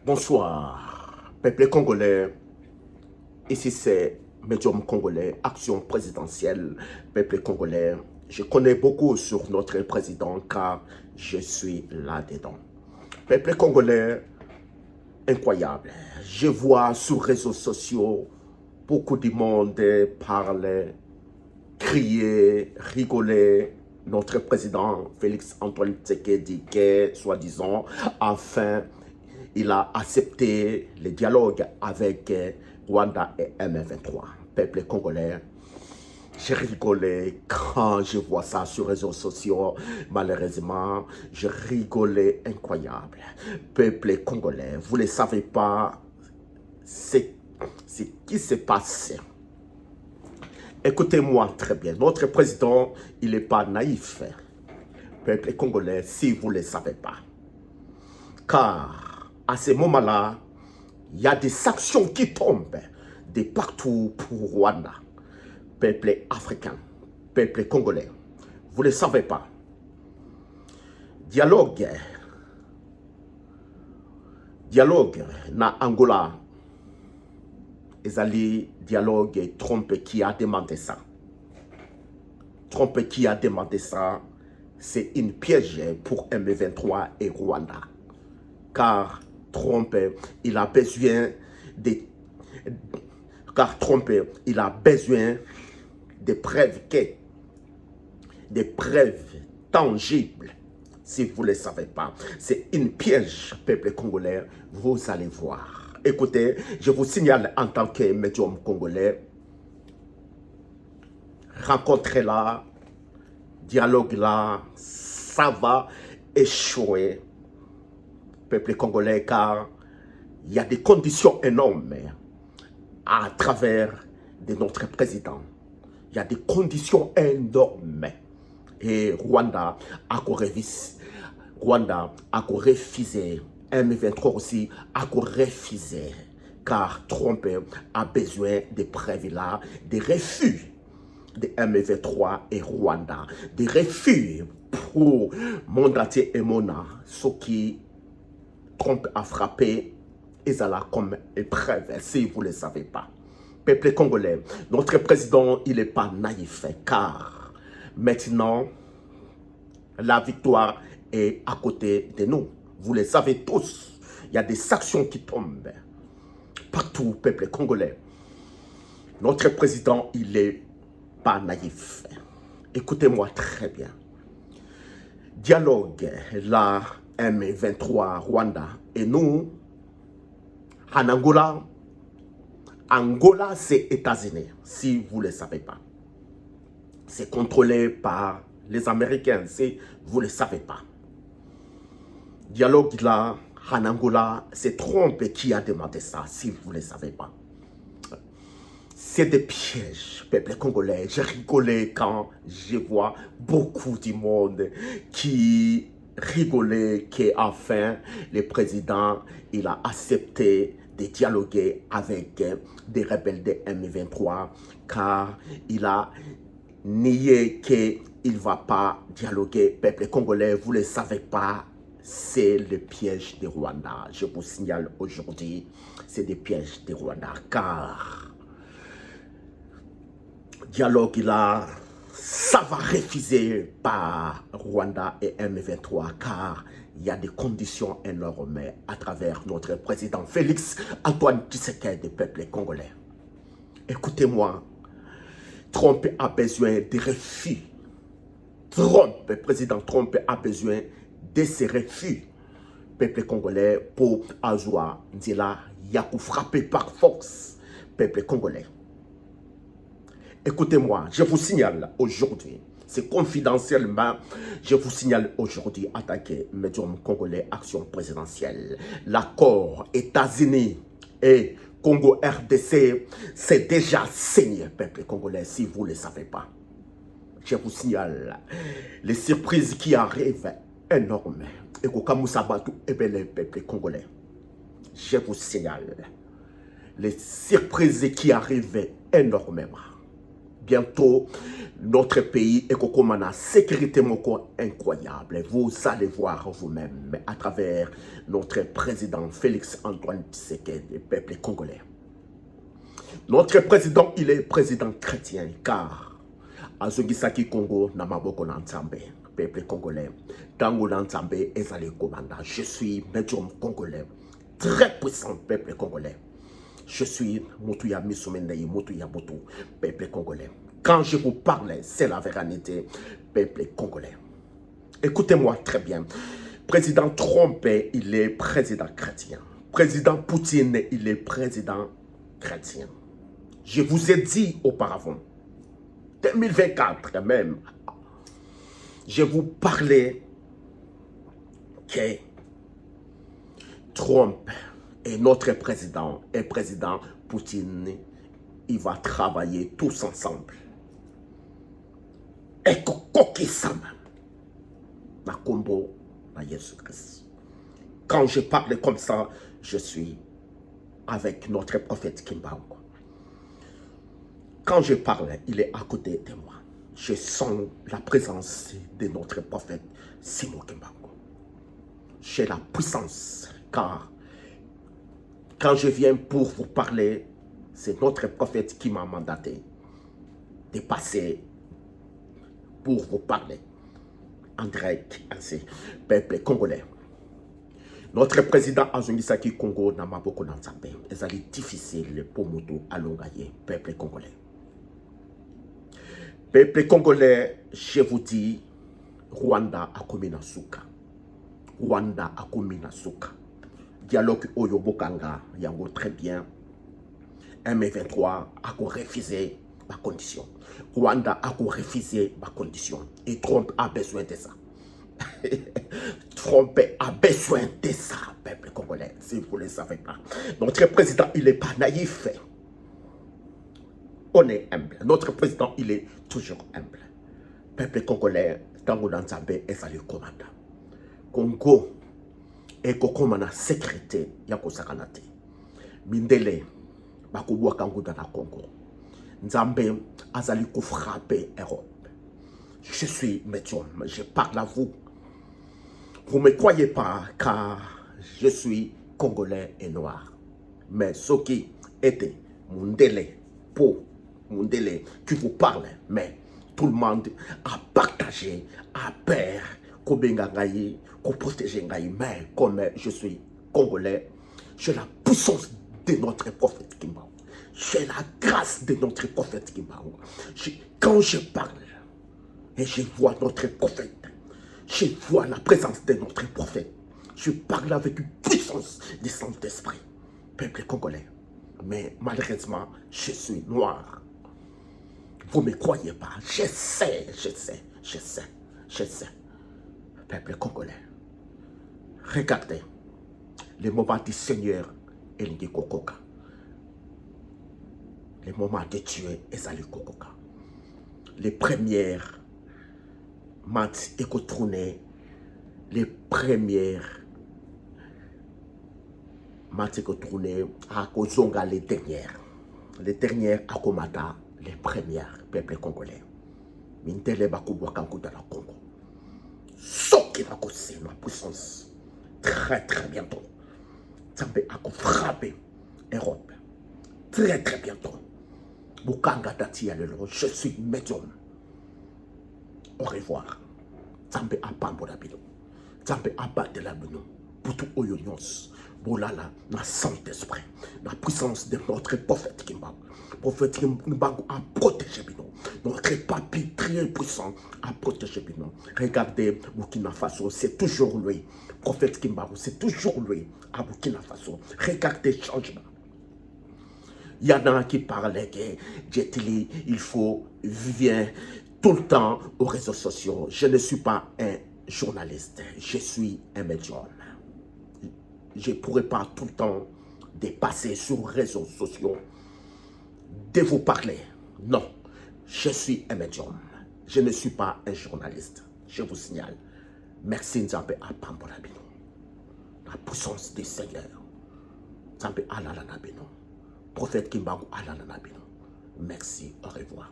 Bonsoir, peuple congolais. Ici c'est Médium congolais, action présidentielle, peuple congolais. Je connais beaucoup sur notre président car je suis là-dedans. Peuple congolais, incroyable. Je vois sur les réseaux sociaux beaucoup de monde parler, crier, rigoler. Notre président Félix Antoine Tshisekedi, soi-disant, enfin, il a accepté le dialogue avec Rwanda et M23. Peuple congolais, j'ai rigolé quand je vois ça sur les réseaux sociaux. Malheureusement, je rigolais incroyable. Peuple congolais, vous ne savez pas ce qui s'est passé. Écoutez-moi très bien. Notre président, il n'est pas naïf. Peuple congolais, si vous ne le savez pas. Car à ce moment-là, il y a des sanctions qui tombent de partout pour Rwanda. Peuple africain, peuple congolais. Vous ne le savez pas. Dialogue na Angola. Ezali dialogue Trump qui a demandé ça. Trump qui a demandé ça, c'est une piège pour M23 et Rwanda. Car Trump, il a besoin de preuves des preuves tangibles. Si vous ne le savez pas, c'est une piège, peuple congolais, vous allez voir. Écoutez, je vous signale en tant que médium congolais, rencontrez là, dialogue là, ça va échouer, peuple congolais, car il y a des conditions énormes à travers de notre président. Il y a des conditions énormes. Et Rwanda a refusé. M23 aussi a refusé. Car Trump a besoin de preuves là, des refus de M23 et Rwanda. Des refus pour monde entier et Mona. Ce qui Trump a frappé, et ça là comme épreuve, si vous ne le savez pas. Peuple congolais, notre président, il n'est pas naïf, car maintenant, la victoire est à côté de nous. Vous le savez tous, il y a des sanctions qui tombent partout, peuple congolais. Notre président, il n'est pas naïf. Écoutez-moi très bien. Dialogue, la M23, Rwanda, et nous, en Angola, Angola, c'est États-Unis, si vous ne le savez pas. C'est contrôlé par les Américains, si vous ne le savez pas. Dialogue là, en Angola, c'est Trump qui a demandé ça, si vous ne le savez pas. C'est des pièges, peuple congolais. J'ai rigolé quand je vois beaucoup de monde qui rigolait qu'enfin, le président, il a accepté de dialoguer avec des rebelles de M23, car il a nié qu'il ne va pas dialoguer. Peuple congolais, vous ne le savez pas, c'est le piège de Rwanda. Je vous signale aujourd'hui, c'est des pièges de Rwanda, car dialogue là, ça va refuser par Rwanda et M23, car il y a des conditions énormes à travers notre président Félix Antoine Tshisekedi du peuple congolais. Écoutez-moi, Trump a besoin de refus. Président Trump a besoin de ces refus. Peuple congolais pour Azoua Nzela Yakou frappé par force. Peuple congolais. Écoutez-moi, je vous signale aujourd'hui, c'est confidentiellement, je vous signale aujourd'hui en tant que médium congolais action présidentielle, l'accord États-Unis et Congo-RDC, c'est déjà signé, peuple congolais, si vous ne le savez pas. Je vous signale les surprises qui arrivent énormes. Et le peuple congolais. Je vous signale les surprises qui arrivent énormément. Bientôt, notre pays est comme une sécurité incroyable. Vous allez voir vous-même à travers notre président Félix-Antoine Tshisekedi, le peuple congolais. Notre président, il est président chrétien, car Azogisaki Congo Namaboko Nanzambe, peuple congolais. Tango Nanzambe ezali commandant. Je suis médium congolais, très puissant peuple congolais. Je suis Moutouya Misoumenei, Moutouya Boutou, peuple congolais. Quand je vous parle, c'est la vérité, peuple congolais. Écoutez-moi très bien. Président Trump, il est président chrétien. Président Poutine, il est président chrétien. Je vous ai dit auparavant, 2024 même, je vous parlais que Trump est notre président et président Poutine, il va travailler tous ensemble. Et kokokisama na combo na Jésus-Christ. Quand je parle comme ça, je suis avec notre prophète Kimbango. Quand je parle, il est à côté de moi. Je sens la présence de notre prophète Simon Kimbango. J'ai la puissance, car quand je viens pour vous parler, c'est notre prophète qui m'a mandaté de passer pour vous parler en direct, ainsi, peuple congolais. Notre président Azongisaki Congo n'a pas beaucoup d'ensemble. C'est difficile pour nous alongayer, peuple congolais. Peuple congolais, je vous dis, Rwanda a commis na suka. Rwanda a commis na suka. Dialogue Oyo Bokanga, yango très bien. M23 a refusé ma condition. Rwanda a refusé ma condition. Et Trump a besoin de ça. Trump a besoin de ça, peuple congolais, si vous ne le savez pas. Notre président, il n'est pas naïf. On est humble. Notre président, il est toujours humble. Peuple congolais, Tango Nanzambe est sali commandant. Congo est comme la sécurité yako sakanate. Mindele, bakubwa kango dans la Congo. Nzambe azali ko frapper Europe. Je suis médium, je parle à vous. Vous ne me croyez pas, car je suis congolais et noir. Mais ce qui était mon délai pour mon délai qui vous parle, mais tout le monde a partagé, a peur, qu'on protéger, mais comme je suis congolais, j'ai la puissance de notre prophète Kimbango. J'ai la grâce de notre prophète Kimbango. Quand je parle et je vois notre prophète, je vois la présence de notre prophète. Je parle avec une puissance du Saint-Esprit, peuple congolais. Mais malheureusement, je suis noir. Vous ne me croyez pas. Je sais. Peuple congolais. Regardez le moment du Seigneur et le Kokoka. Le moment de Dieu et Zali Kokoka. Les premières matchs écotournés, les premières matchs écotournés à Kozonga, les dernières à Komata, les premières, peuple congolais. Mintele Bakubwa Kankou dans la Congo. Soki na kose ma puissance. Très bientôt. Zambé a frappé Europe. Très bientôt. Bukanga Dati Alelo, je suis médium. Au revoir. Zambé a pambola bino. Zambé a battu la bino. Poutou oyonyos. Bolala, na Saint-Esprit. La puissance de notre prophète Kimbango. Prophète Kimbango a protégé bino. Notre papi très puissant a protégé bino. Regardez Burkina Faso, c'est toujours lui. Prophète Kimbango, c'est toujours lui à Burkina Faso. Regardez le changement. Il y en a qui parlaient que Jetili, il faut vivre tout le temps aux réseaux sociaux. Je ne suis pas un journaliste, je suis un médium. Je ne pourrais pas tout le temps dépasser sur les réseaux sociaux de vous parler. Non, je suis un médium. Je ne suis pas un journaliste. Je vous signale. Merci Nzambe à Pambolabino. La puissance du Seigneur. Nzambe Alalanabino. Prophète Kimbango Alalanabino. Merci, au revoir.